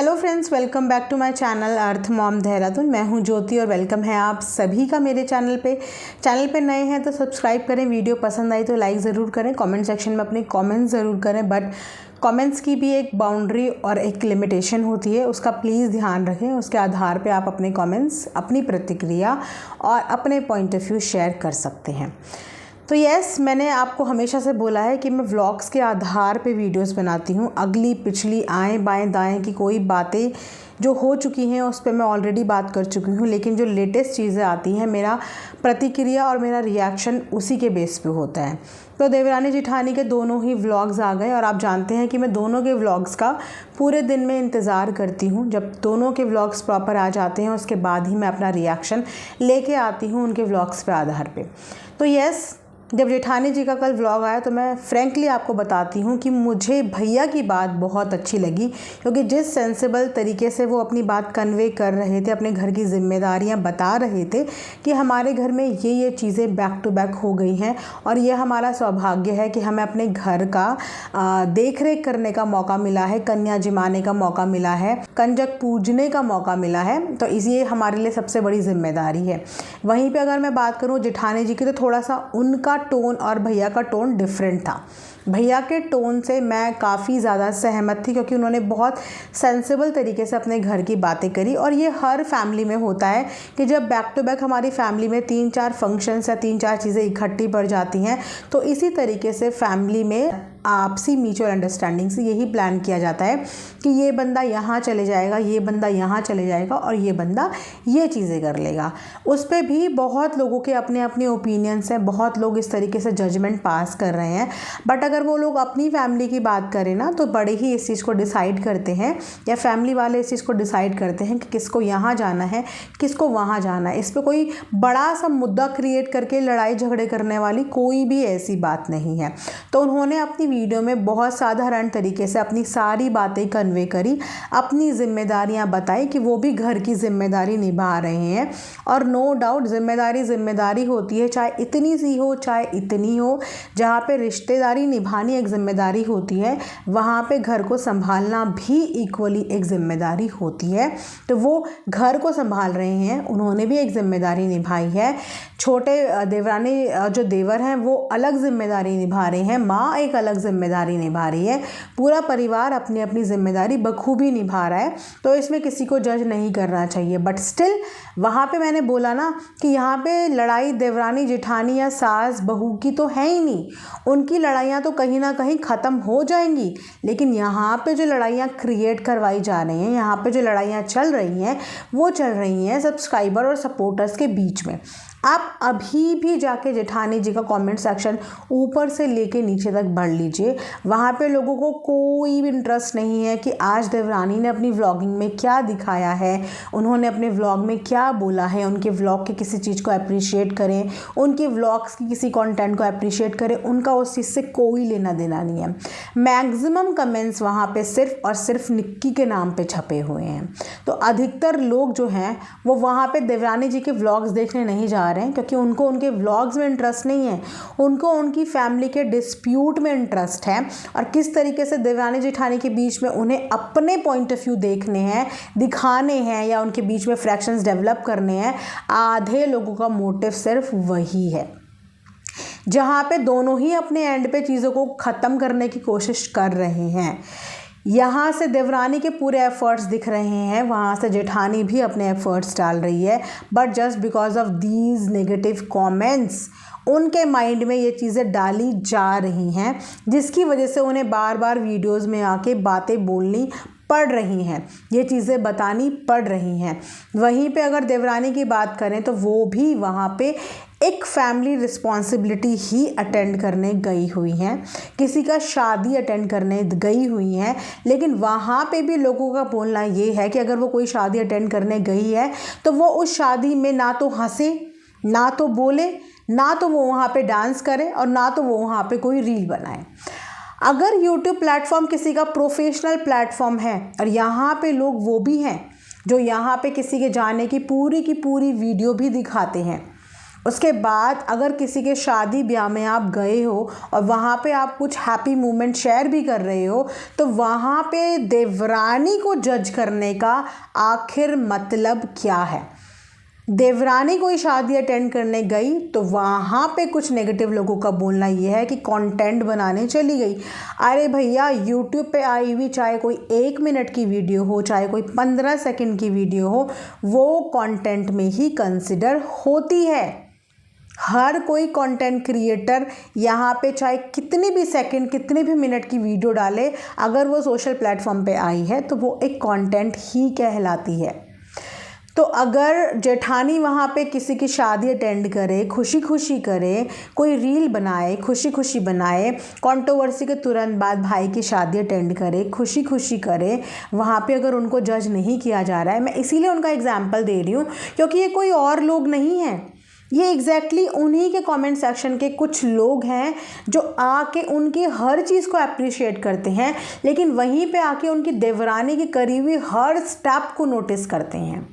Hello friends, welcome back to my channel earth mom Dehradun. मैं हूं ज्योति और वेलकम है आप सभी का मेरे चैनल पे नए हैं तो सब्सक्राइब करें, वीडियो पसंद आई तो लाइक ज़रूर करें, कमेंट सेक्शन में अपने कमेंट्स ज़रूर करें। बट कमेंट्स की भी एक बाउंड्री और एक लिमिटेशन होती है, उसका प्लीज़ ध्यान रखें। उसके आधार पे आप अपने कमेंट्स, अपनी प्रतिक्रिया और अपने पॉइंट ऑफ व्यू शेयर कर सकते हैं। तो यस, मैंने आपको हमेशा से बोला है कि मैं व्लॉग्स के आधार पे वीडियोस बनाती हूँ। अगली पिछली आएँ बाएँ दाएँ की कोई बातें जो हो चुकी हैं उस पे मैं ऑलरेडी बात कर चुकी हूँ, लेकिन जो लेटेस्ट चीज़ें आती हैं मेरा प्रतिक्रिया और मेरा रिएक्शन उसी के बेस पे होता है। तो देवरानी जेठानी के दोनों ही व्लॉग्स आ गए और आप जानते हैं कि मैं दोनों के व्लॉग्स का पूरे दिन में इंतज़ार करती हूँ। जब दोनों के व्लॉग्स प्रॉपर आ जाते हैं उसके बाद ही मैं अपना रिएक्शन लेके आती हूँ उनके व्लॉग्स पे आधार पे। तो यस, जब जेठानी जी का कल व्लॉग आया तो मैं फ्रैंकली आपको बताती हूँ कि मुझे भैया की बात बहुत अच्छी लगी, क्योंकि जिस सेंसिबल तरीके से वो अपनी बात कन्वे कर रहे थे, अपने घर की जिम्मेदारियाँ बता रहे थे कि हमारे घर में ये चीज़ें बैक टू बैक हो गई हैं और ये हमारा सौभाग्य है कि हमें अपने घर का देख रेख करने का मौका मिला है, कन्या जिमाने का मौका मिला है, कंजक पूजने का मौका मिला है। तो ये हमारे लिए सबसे बड़ी जिम्मेदारी है। वहीं पर अगर मैं बात करूँ जेठानी जी की, तो थोड़ा सा उनका टोन और भैया का टोन डिफरेंट था। भैया के टोन से मैं काफ़ी ज़्यादा सहमत थी, क्योंकि उन्होंने बहुत सेंसिबल तरीके से अपने घर की बातें करी। और ये हर फैमिली में होता है कि जब बैक टू बैक हमारी फैमिली में 3-4 फंक्शंस या 3-4 चीज़ें इकट्ठी पड़ जाती हैं, तो इसी तरीके से फैमिली में आपसी म्यूचुअल अंडरस्टैंडिंग से यही प्लान किया जाता है कि ये बंदा यहाँ चले जाएगा, ये बंदा यहाँ चले जाएगा और ये बंदा ये चीज़ें कर लेगा। उस पर भी बहुत लोगों के अपने अपने ओपिनियंस हैं, बहुत लोग इस तरीके से जजमेंट पास कर रहे हैं। बट अगर वो लोग अपनी फैमिली की बात करें ना, तो बड़े ही इस चीज़ को डिसाइड करते हैं, या फैमिली वाले इस चीज़ को डिसाइड करते हैं कि किसको यहाँ जाना है, किसको वहाँ जाना है। इस पर कोई बड़ा सा मुद्दा क्रिएट करके लड़ाई झगड़े करने वाली कोई भी ऐसी बात नहीं है। तो उन्होंने अपनी वीडियो में बहुत साधारण तरीके से अपनी सारी बातें कन्वे करी, अपनी जिम्मेदारियां बताई कि वो भी घर की जिम्मेदारी निभा रहे हैं। और नो डाउट जिम्मेदारी होती है, चाहे इतनी सी हो चाहे इतनी हो। जहाँ पे रिश्तेदारी निभानी एक जिम्मेदारी होती है, वहाँ पे घर को संभालना भी इक्वली एक जिम्मेदारी होती है। तो वो घर को संभाल रहे हैं, उन्होंने भी एक जिम्मेदारी निभाई है। छोटे देवरानी जो देवर हैं वो अलग जिम्मेदारी निभा रहे हैं, माँ एक अलग जिम्मेदारी निभा रही है, पूरा परिवार अपनी अपनी जिम्मेदारी बखूबी निभा रहा है। तो इसमें किसी को जज नहीं करना चाहिए। बट स्टिल वहाँ पे मैंने बोला ना कि यहाँ पे लड़ाई देवरानी जेठानी या सास बहू की तो है ही नहीं, उनकी लड़ाइयाँ तो कहीं ना कहीं ख़त्म हो जाएंगी। लेकिन यहाँ पे जो लड़ाइयाँ क्रिएट करवाई जा रही हैं, यहाँ पे जो लड़ाइयाँ चल रही हैं, वो चल रही हैं सब्सक्राइबर और सपोर्टर्स के बीच में। आप अभी भी जाके जेठानी जी का कमेंट सेक्शन ऊपर से लेके नीचे तक पढ़ लीजिए। वहाँ पे लोगों को कोई भी इंटरेस्ट नहीं है कि आज देवरानी ने अपनी व्लॉगिंग में क्या दिखाया है, उन्होंने अपने व्लॉग में क्या बोला है। उनके व्लॉग के किसी चीज़ को अप्रिशिएट करें, उनके व्लॉग्स की किसी कंटेंट को अप्रिशिएट करें, उनका उस चीज़ से कोई लेना देना नहीं है। मैक्सिमम कमेंट्स वहाँ पे सिर्फ और सिर्फ निक्की के नाम पे छपे हुए हैं। तो अधिकतर लोग जो हैं वो वहाँ पे देवरानी जी के व्लॉग्स देखने नहीं जा रहे हैं, क्योंकि उनको उनके व्लॉग्स में इंटरेस्ट नहीं है, उनको उनकी फैमिली के डिस्प्यूट में इंटरेस्ट है। और किस तरीके से देवरानी जेठानी के बीच में उन्हें अपने पॉइंट ऑफ व्यू देखने हैं, दिखाने हैं, या उनके बीच में फ्रैक्शंस डेवलप करने हैं। आधे लोगों का मोटिव सिर्फ वही है, जहाँ पे दोनों ही अपने एंड पे चीज़ों को ख़त्म करने की कोशिश कर रहे हैं। यहाँ से देवरानी के पूरे एफर्ट्स दिख रहे हैं, वहाँ से जेठानी भी अपने एफर्ट्स डाल रही है। But just because of these negative comments उनके माइंड में ये चीज़ें डाली जा रही हैं, जिसकी वजह से उन्हें बार बार वीडियोस में आके बातें बोलनी पड़ रही हैं, ये चीज़ें बतानी पड़ रही हैं। वहीं पे अगर देवरानी की बात करें तो वो भी वहाँ पे एक फैमिली रिस्पॉन्सिबिलिटी ही अटेंड करने गई हुई हैं, किसी का शादी अटेंड करने गई हुई हैं। लेकिन वहाँ पे भी लोगों का बोलना ये है कि अगर वो कोई शादी अटेंड करने गई है तो वो उस शादी में ना तो हंसे, ना तो बोले, ना तो वो वहाँ पे डांस करे, और ना तो वो वहाँ पे कोई रील बनाए। अगर YouTube प्लेटफॉर्म किसी का प्रोफेशनल प्लेटफॉर्म है और यहाँ पे लोग वो भी हैं जो यहाँ पे किसी के जाने की पूरी वीडियो भी दिखाते हैं, उसके बाद अगर किसी के शादी ब्याह में आप गए हो और वहाँ पे आप कुछ हैप्पी मोमेंट शेयर भी कर रहे हो, तो वहाँ पे देवरानी को जज करने का आखिर मतलब क्या है। देवरानी कोई शादी अटेंड करने गई तो वहाँ पे कुछ नेगेटिव लोगों का बोलना ये है कि कंटेंट बनाने चली गई। अरे भैया, यूट्यूब पे आई हुई चाहे कोई 1 मिनट की वीडियो हो, चाहे कोई 15 सेकंड की वीडियो हो, वो कंटेंट में ही कंसिडर होती है। हर कोई कंटेंट क्रिएटर यहाँ पे चाहे कितनी भी सेकंड, कितनी भी मिनट की वीडियो डाले, अगर वो सोशल प्लेटफॉर्म पे आई है तो वो एक कंटेंट ही कहलाती है। तो अगर जेठानी वहाँ पे किसी की शादी अटेंड करे, खुशी खुशी करे, कोई रील बनाए, खुशी खुशी बनाए, कंट्रोवर्सी के तुरंत बाद भाई की शादी अटेंड करे, खुशी खुशी करे, वहाँ पे अगर उनको जज नहीं किया जा रहा है, मैं इसीलिए उनका एग्जाम्पल दे रही हूँ क्योंकि ये कोई और लोग नहीं हैं, ये एग्जैक्टली उन्हीं के कमेंट सेक्शन के कुछ लोग हैं जो आके उनकी हर चीज़ को अप्रिशिएट करते हैं, लेकिन वहीं पे आके उनकी देवरानी की करी हुई हर स्टेप को नोटिस करते हैं।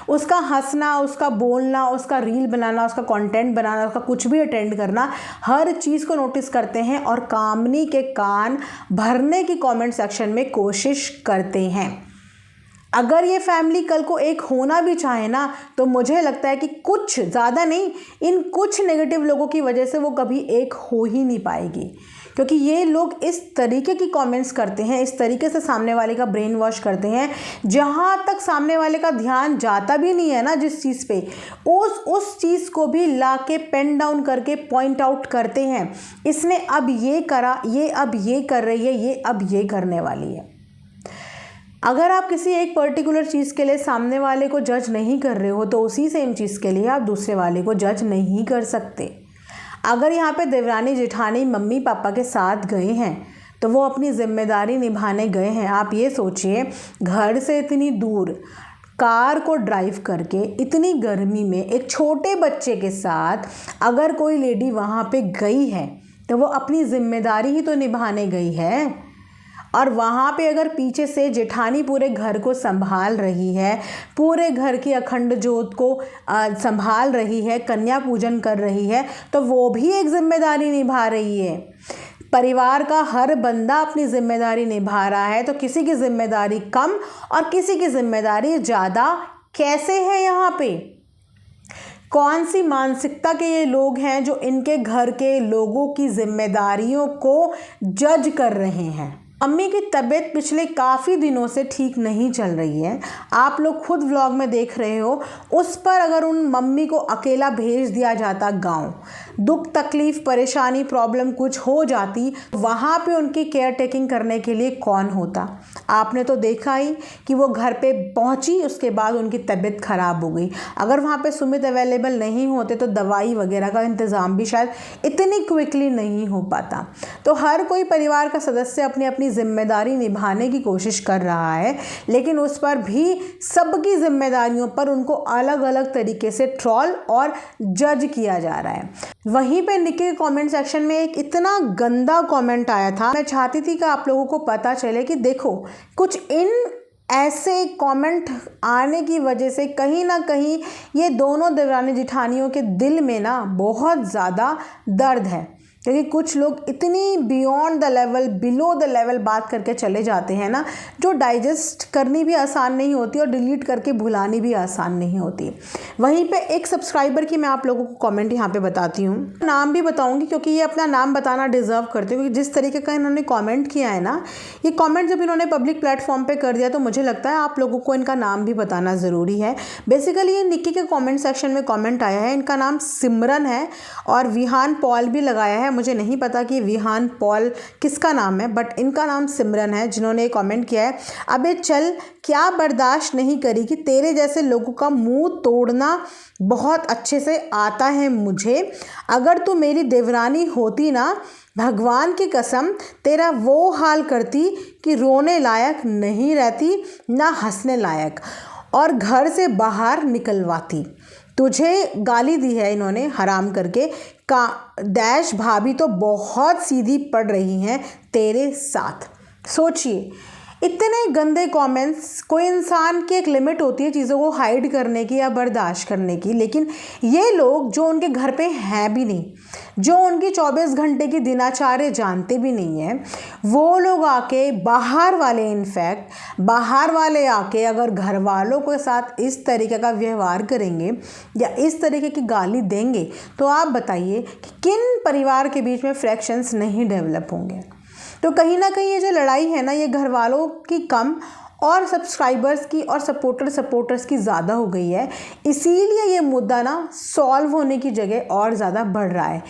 उसका हंसना, उसका बोलना, उसका रील बनाना, उसका कंटेंट बनाना, उसका कुछ भी अटेंड करना, हर चीज़ को नोटिस करते हैं और कामनी के कान भरने की कमेंट सेक्शन में कोशिश करते हैं। अगर ये फैमिली कल को एक होना भी चाहे ना, तो मुझे लगता है कि कुछ ज़्यादा नहीं, इन कुछ नेगेटिव लोगों की वजह से वो कभी एक हो ही नहीं पाएगी, क्योंकि ये लोग इस तरीके की कमेंट्स करते हैं, इस तरीके से सामने वाले का ब्रेन वॉश करते हैं, जहाँ तक सामने वाले का ध्यान जाता भी नहीं है ना जिस चीज़ पे, उस चीज़ को भी ला के पेन डाउन करके पॉइंट आउट करते हैं। इसने अब ये करा, ये अब ये कर रही है, ये अब ये करने वाली है। अगर आप किसी एक पर्टिकुलर चीज़ के लिए सामने वाले को जज नहीं कर रहे हो, तो उसी सेम चीज़ के लिए आप दूसरे वाले को जज नहीं कर सकते। अगर यहाँ पे देवरानी जेठानी मम्मी पापा के साथ गए हैं तो वो अपनी जिम्मेदारी निभाने गए हैं। आप ये सोचिए, घर से इतनी दूर कार को ड्राइव करके इतनी गर्मी में एक छोटे बच्चे के साथ अगर कोई लेडी वहाँ पे गई है तो वो अपनी जिम्मेदारी ही तो निभाने गई है। और वहाँ पे अगर पीछे से जेठानी पूरे घर को संभाल रही है, पूरे घर की अखंड जोत को संभाल रही है, कन्या पूजन कर रही है, तो वो भी एक जिम्मेदारी निभा रही है। परिवार का हर बंदा अपनी जिम्मेदारी निभा रहा है, तो किसी की जिम्मेदारी कम और किसी की जिम्मेदारी ज़्यादा कैसे है? यहाँ पे कौन सी मानसिकता के ये लोग हैं जो इनके घर के लोगों की जिम्मेदारियों को जज कर रहे हैं? मम्मी की तबीयत पिछले काफ़ी दिनों से ठीक नहीं चल रही है, आप लोग खुद व्लॉग में देख रहे हो। उस पर अगर उन मम्मी को अकेला भेज दिया जाता गांव, दुख तकलीफ़ परेशानी प्रॉब्लम कुछ हो जाती, वहाँ पे उनकी केयर टेकिंग करने के लिए कौन होता? आपने तो देखा ही कि वो घर पे पहुँची, उसके बाद उनकी तबीयत ख़राब हो गई। अगर वहाँ पे सुमित अवेलेबल नहीं होते तो दवाई वगैरह का इंतज़ाम भी शायद इतनी क्विकली नहीं हो पाता। तो हर कोई परिवार का सदस्य अपनी अपनी जिम्मेदारी निभाने की कोशिश कर रहा है, लेकिन उस पर भी सबकी जिम्मेदारियों पर उनको अलग अलग तरीके से ट्रोल और जज किया जा रहा है। वहीं पे निक्की के कमेंट सेक्शन में एक इतना गंदा कमेंट आया था, मैं चाहती थी कि आप लोगों को पता चले कि देखो, कुछ इन ऐसे कमेंट आने की वजह से कहीं ना कहीं ये दोनों देवरानी जेठानियों के दिल में ना बहुत ज़्यादा दर्द है, क्योंकि कुछ लोग इतनी beyond the level, below the level बात करके चले जाते हैं ना, जो डाइजेस्ट करनी भी आसान नहीं होती और डिलीट करके भुलानी भी आसान नहीं होती। वहीं पे एक सब्सक्राइबर की मैं आप लोगों को कमेंट यहाँ पे बताती हूँ, नाम भी बताऊँगी क्योंकि ये अपना नाम बताना डिज़र्व करते हैं, क्योंकि जिस तरीके का इन्होंने कॉमेंट किया है ना, ये कॉमेंट जब इन्होंने पब्लिक प्लेटफॉर्म पर कर दिया तो मुझे लगता है आप लोगों को इनका नाम भी बताना ज़रूरी है। बेसिकली ये निक्की के कॉमेंट सेक्शन में कॉमेंट आया है, इनका नाम सिमरन है और विहान पॉल भी लगाया है। मुझे नहीं पता कि विहान पॉल किसका नाम है, बट इनका नाम सिमरन है, जिन्होंने कमेंट किया है, अबे चल क्या बर्दाश्त नहीं करी कि तेरे जैसे लोगों का मुंह तोड़ना बहुत अच्छे से आता है मुझे। अगर तू मेरी देवरानी होती ना, भगवान की कसम तेरा वो हाल करती कि रोने लायक नहीं रहती ना हंसने लायक, और घर से बाहर निकलवाती। तुझे गाली दी है इन्होंने हराम करके का डैश भाभी तो बहुत सीधी पड़ रही हैं तेरे साथ। सोचिए, इतने गंदे कमेंट्स। कोई इंसान की एक लिमिट होती है चीज़ों को हाइड करने की या बर्दाश्त करने की, लेकिन ये लोग जो उनके घर पे हैं भी नहीं, जो उनकी 24 घंटे की दिनचर्या जानते भी नहीं हैं, वो लोग आके बाहर वाले, इनफैक्ट बाहर वाले आके अगर घर वालों के साथ इस तरीके का व्यवहार करेंगे या इस तरीके की गाली देंगे, तो आप बताइए कि किन परिवार के बीच में फ्रैक्शंस नहीं डेवलप होंगे। तो कहीं ना कहीं ये जो लड़ाई है ना, ये घर वालों की कम और सब्सक्राइबर्स की और सपोर्टर्स की ज़्यादा हो गई है। इसीलिए ये मुद्दा ना सॉल्व होने की जगह और ज़्यादा बढ़ रहा है,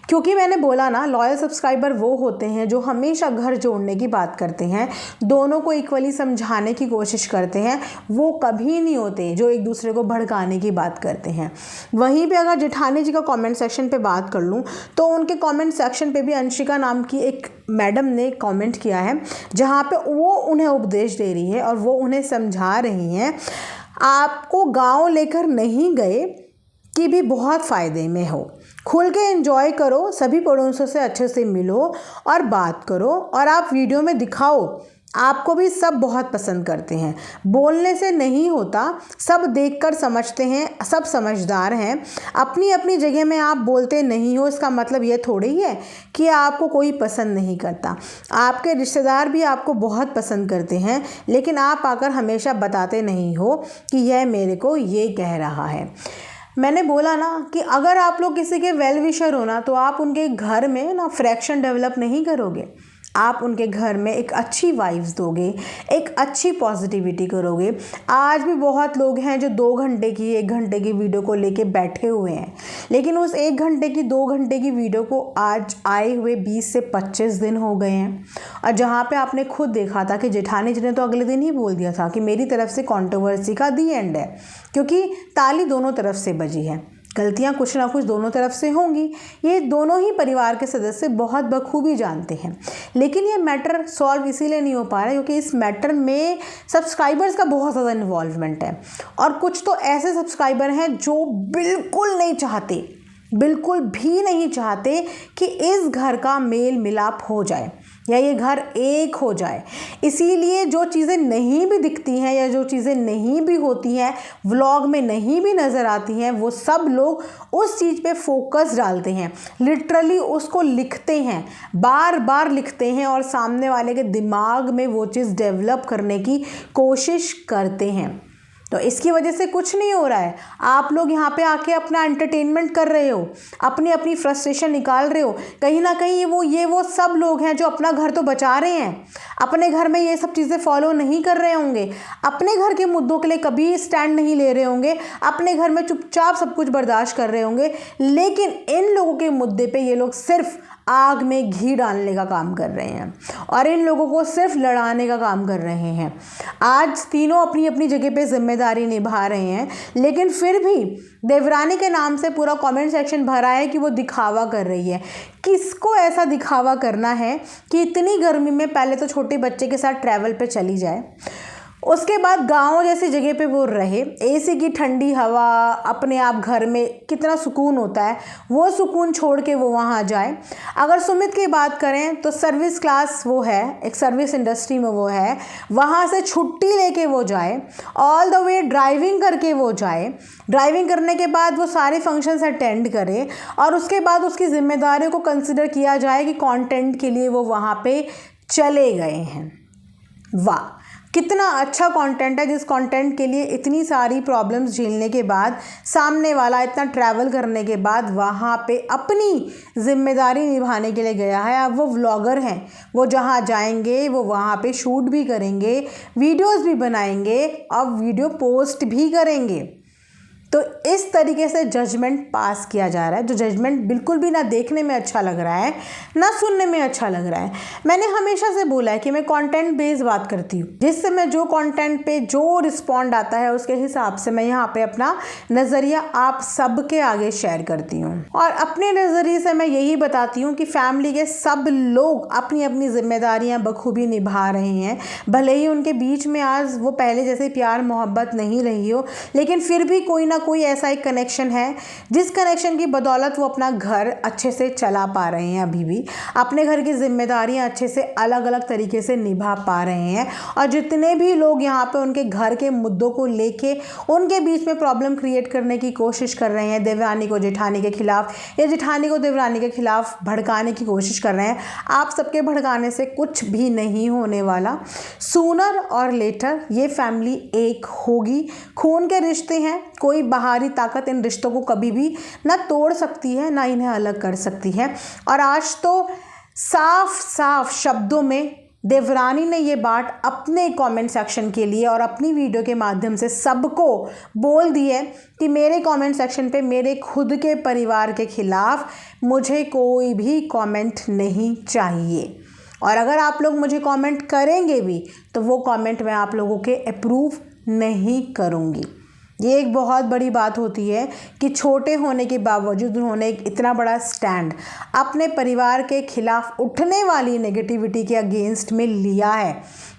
क्योंकि मैंने बोला ना, लॉयल सब्सक्राइबर वो होते हैं जो हमेशा घर जोड़ने की बात करते हैं, दोनों को इक्वली समझाने की कोशिश करते हैं। वो कभी नहीं होते जो एक दूसरे को भड़काने की बात करते हैं। वहीं पे अगर जेठानी जी का कमेंट सेक्शन पे बात कर लूँ, तो उनके कमेंट सेक्शन पे भी अंशिका नाम की एक मैडम ने कमेंट किया है, जहाँ पे वो उन्हें उपदेश दे रही है और वो उन्हें समझा रही हैं, आपको गाँव लेकर नहीं गए कि भी बहुत फ़ायदे में हो, खुल के एंजॉय करो, सभी पड़ोसियों से अच्छे से मिलो और बात करो, और आप वीडियो में दिखाओ, आपको भी सब बहुत पसंद करते हैं। बोलने से नहीं होता, सब देखकर समझते हैं, सब समझदार हैं। अपनी अपनी जगह में आप बोलते नहीं हो, इसका मतलब ये थोड़ी ही है कि आपको कोई पसंद नहीं करता। आपके रिश्तेदार भी आपको बहुत पसंद करते हैं, लेकिन आप आकर हमेशा बताते नहीं हो कि यह मेरे को ये कह रहा है। मैंने बोला ना कि अगर आप लोग किसी के वेल विशर हो ना, तो आप उनके घर में ना फ्रैक्शन डेवलप नहीं करोगे, आप उनके घर में एक अच्छी वाइब्स दोगे, एक अच्छी पॉजिटिविटी करोगे। आज भी बहुत लोग हैं जो 2 घंटे की 1 घंटे की वीडियो को लेके बैठे हुए हैं, लेकिन उस 1 घंटे की 2 घंटे की वीडियो को आज आए हुए 20 से 25 दिन हो गए हैं। और जहाँ पे आपने खुद देखा था कि जेठानी जी ने तो अगले दिन ही बोल दिया था कि मेरी तरफ से कंट्रोवर्सी का दी एंड है, क्योंकि ताली दोनों तरफ से बजी है। गलतियाँ कुछ ना कुछ दोनों तरफ से होंगी, ये दोनों ही परिवार के सदस्य बहुत बखूबी जानते हैं। लेकिन ये मैटर सॉल्व इसीलिए नहीं हो पा रहा है क्योंकि इस मैटर में सब्सक्राइबर्स का बहुत ज़्यादा इन्वॉल्वमेंट है, और कुछ तो ऐसे सब्सक्राइबर हैं जो बिल्कुल नहीं चाहते, बिल्कुल भी नहीं चाहते कि इस घर का मेल मिलाप हो जाए या ये घर एक हो जाए। इसीलिए जो चीज़ें नहीं भी दिखती हैं या जो चीज़ें नहीं भी होती हैं, व्लॉग में नहीं भी नज़र आती हैं, वो सब लोग उस चीज़ पे फोकस डालते हैं, लिटरली उसको लिखते हैं, बार बार लिखते हैं और सामने वाले के दिमाग में वो चीज़ डेवलप करने की कोशिश करते हैं। तो इसकी वजह से कुछ नहीं हो रहा है। आप लोग यहाँ पे आके अपना एंटरटेनमेंट कर रहे हो, अपनी अपनी फ्रस्ट्रेशन निकाल रहे हो। कहीं ना कहीं ये वो सब लोग हैं जो अपना घर तो बचा रहे हैं, अपने घर में ये सब चीज़ें फॉलो नहीं कर रहे होंगे, अपने घर के मुद्दों के लिए कभी स्टैंड नहीं ले रहे होंगे, अपने घर में चुपचाप सब कुछ बर्दाश्त कर रहे होंगे, लेकिन इन लोगों के मुद्दे पे ये लोग सिर्फ आग में घी डालने का काम कर रहे हैं और इन लोगों को सिर्फ लड़ाने का काम कर रहे हैं। आज तीनों अपनी अपनी जगह पे जिम्मेदारी निभा रहे हैं, लेकिन फिर भी देवरानी के नाम से पूरा कमेंट सेक्शन भरा है कि वो दिखावा कर रही है। किसको ऐसा दिखावा करना है कि इतनी गर्मी में पहले तो छोटे बच्चे के साथ ट्रैवल पे चली जाए, उसके बाद गांव जैसी जगह पे वो रहे, एसी की ठंडी हवा, अपने आप घर में कितना सुकून होता है, वो सुकून छोड़ के वो वहाँ जाए। अगर सुमित की बात करें तो सर्विस क्लास वो है, एक सर्विस इंडस्ट्री में वो है, वहाँ से छुट्टी लेके वो जाए, ऑल द वे ड्राइविंग करके वो जाए, ड्राइविंग करने के बाद वो सारे फंक्शंस अटेंड करे और उसके बाद उसकी जिम्मेदारियों को कंसिडर किया जाए कि कंटेंट के लिए वो वहाँ पे चले गए हैं। वाह, कितना अच्छा कंटेंट है, जिस कंटेंट के लिए इतनी सारी प्रॉब्लम्स झेलने के बाद, सामने वाला इतना ट्रैवल करने के बाद वहाँ पे अपनी जिम्मेदारी निभाने के लिए गया है। अब वो व्लॉगर हैं, वो जहाँ जाएंगे वो वहाँ पे शूट भी करेंगे, वीडियोस भी बनाएंगे और वीडियो पोस्ट भी करेंगे। तो इस तरीके से जजमेंट पास किया जा रहा है, जो जजमेंट बिल्कुल भी ना देखने में अच्छा लग रहा है ना सुनने में अच्छा लग रहा है। मैंने हमेशा से बोला है कि मैं कंटेंट बेस्ड बात करती हूँ, जिससे मैं जो कंटेंट पे जो रिस्पॉन्ड आता है उसके हिसाब से मैं यहाँ पे अपना नज़रिया आप सबके आगे शेयर करती हूँ। और अपने नज़रिए से मैं यही बताती हूँ कि फैमिली के सब लोग अपनी अपनी जिम्मेदारियाँ बखूबी निभा रहे हैं। भले ही उनके बीच में आज वो पहले जैसे प्यार मोहब्बत नहीं रही हो, लेकिन फिर भी कोई ना कोई ऐसा एक कनेक्शन है जिस कनेक्शन की बदौलत वो अपना घर अच्छे से चला पा रहे हैं, अभी भी अपने घर की जिम्मेदारियां अच्छे से अलग अलग तरीके से निभा पा रहे हैं। और जितने भी लोग यहाँ पे उनके घर के मुद्दों को लेके उनके बीच में प्रॉब्लम क्रिएट करने की कोशिश कर रहे हैं, देवरानी को जेठानी के खिलाफ या जेठानी को देवरानी के खिलाफ भड़काने की कोशिश कर रहे हैं, आप सबके भड़काने से कुछ भी नहीं होने वाला। सूनर और लेटर ये फैमिली एक होगी। खून के रिश्ते हैं, कोई बाहरी ताकत इन रिश्तों को कभी भी ना तोड़ सकती है ना इन्हें अलग कर सकती है। और आज तो साफ साफ शब्दों में देवरानी ने ये बात अपने कमेंट सेक्शन के लिए और अपनी वीडियो के माध्यम से सबको बोल दी है कि मेरे कमेंट सेक्शन पे मेरे खुद के परिवार के खिलाफ मुझे कोई भी कमेंट नहीं चाहिए। और अगर आप लोग मुझे कमेंट करेंगे भी तो वो कमेंट मैं आप लोगों के अप्रूव नहीं करूँगी। ये एक बहुत बड़ी बात होती है कि छोटे होने के बावजूद उन्होंने एक इतना बड़ा स्टैंड अपने परिवार के खिलाफ उठने वाली नेगेटिविटी के अगेंस्ट में लिया है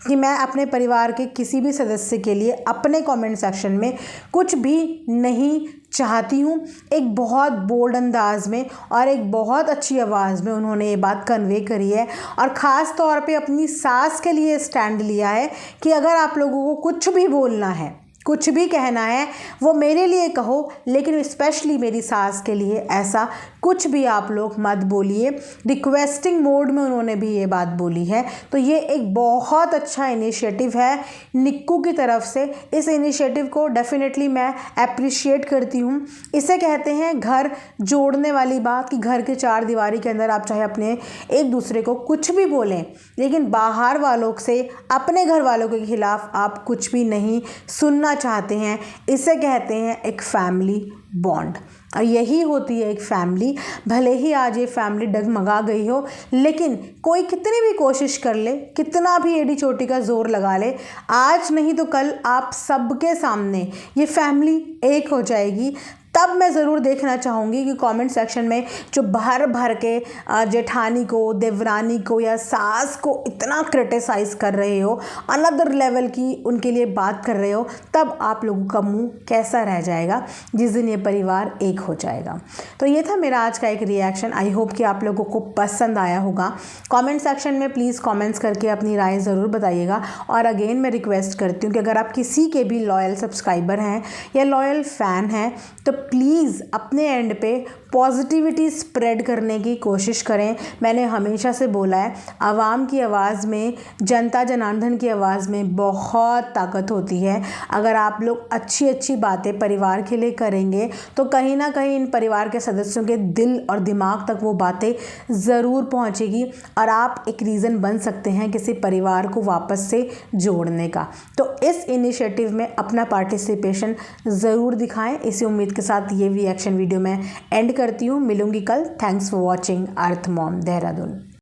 कि मैं अपने परिवार के किसी भी सदस्य के लिए अपने कमेंट सेक्शन में कुछ भी नहीं चाहती हूँ। एक बहुत बोल्ड अंदाज में और एक बहुत अच्छी आवाज़ में उन्होंने ये बात कन्वे करी है और ख़ास तौर पे अपनी सास के लिए स्टैंड लिया है कि अगर आप लोगों को कुछ भी बोलना है, कुछ भी कहना है, वो मेरे लिए कहो, लेकिन स्पेशली मेरी सास के लिए ऐसा कुछ भी आप लोग मत बोलिए। रिक्वेस्टिंग मोड में उन्होंने भी ये बात बोली है। तो ये एक बहुत अच्छा इनिशिएटिव है निक्कू की तरफ से। इस इनिशिएटिव को डेफिनेटली मैं अप्रिशिएट करती हूँ। इसे कहते हैं घर जोड़ने वाली बात कि घर के चार दीवारी के अंदर आप चाहे अपने एक दूसरे को कुछ भी बोलें, लेकिन बाहर वालों से अपने घर वालों के खिलाफ आप कुछ भी नहीं सुनना चाहते हैं। इसे कहते हैं एक फैमिली बॉन्ड। और यही होती है एक फैमिली। भले ही आज ये फैमिली डगमगा गई हो, लेकिन कोई कितनी भी कोशिश कर ले, कितना भी एड़ी चोटी का जोर लगा ले, आज नहीं तो कल आप सबके सामने ये फैमिली एक हो जाएगी। तब मैं ज़रूर देखना चाहूँगी कि कमेंट सेक्शन में जो भर भर के जेठानी को, देवरानी को या सास को इतना क्रिटिसाइज़ कर रहे हो, अनदर लेवल की उनके लिए बात कर रहे हो, तब आप लोगों का मुंह कैसा रह जाएगा जिस दिन ये परिवार एक हो जाएगा। तो ये था मेरा आज का एक रिएक्शन। आई होप कि आप लोगों को पसंद आया होगा। कमेंट सेक्शन में प्लीज़ कमेंट्स करके अपनी राय ज़रूर बताइएगा। और अगेन मैं रिक्वेस्ट करती हूँ कि अगर आप किसी के भी लॉयल सब्सक्राइबर हैं या लॉयल फ़ैन हैं तो प्लीज़ अपने एंड पे पॉजिटिविटी स्प्रेड करने की कोशिश करें। मैंने हमेशा से बोला है, आवाम की आवाज़ में, जनता जनार्दन की आवाज़ में बहुत ताकत होती है। अगर आप लोग अच्छी अच्छी बातें परिवार के लिए करेंगे तो कहीं ना कहीं इन परिवार के सदस्यों के दिल और दिमाग तक वो बातें ज़रूर पहुंचेगी और आप एक रीज़न बन सकते हैं किसी परिवार को वापस से जोड़ने का। तो इस इनिशिएटिव में अपना पार्टिसिपेशन ज़रूर दिखाएं। इसी उम्मीद के साथ ये रिएक्शन वीडियो मैं एंड करती हूँ। मिलूंगी कल। Thanks for watching earth mom Dehradun.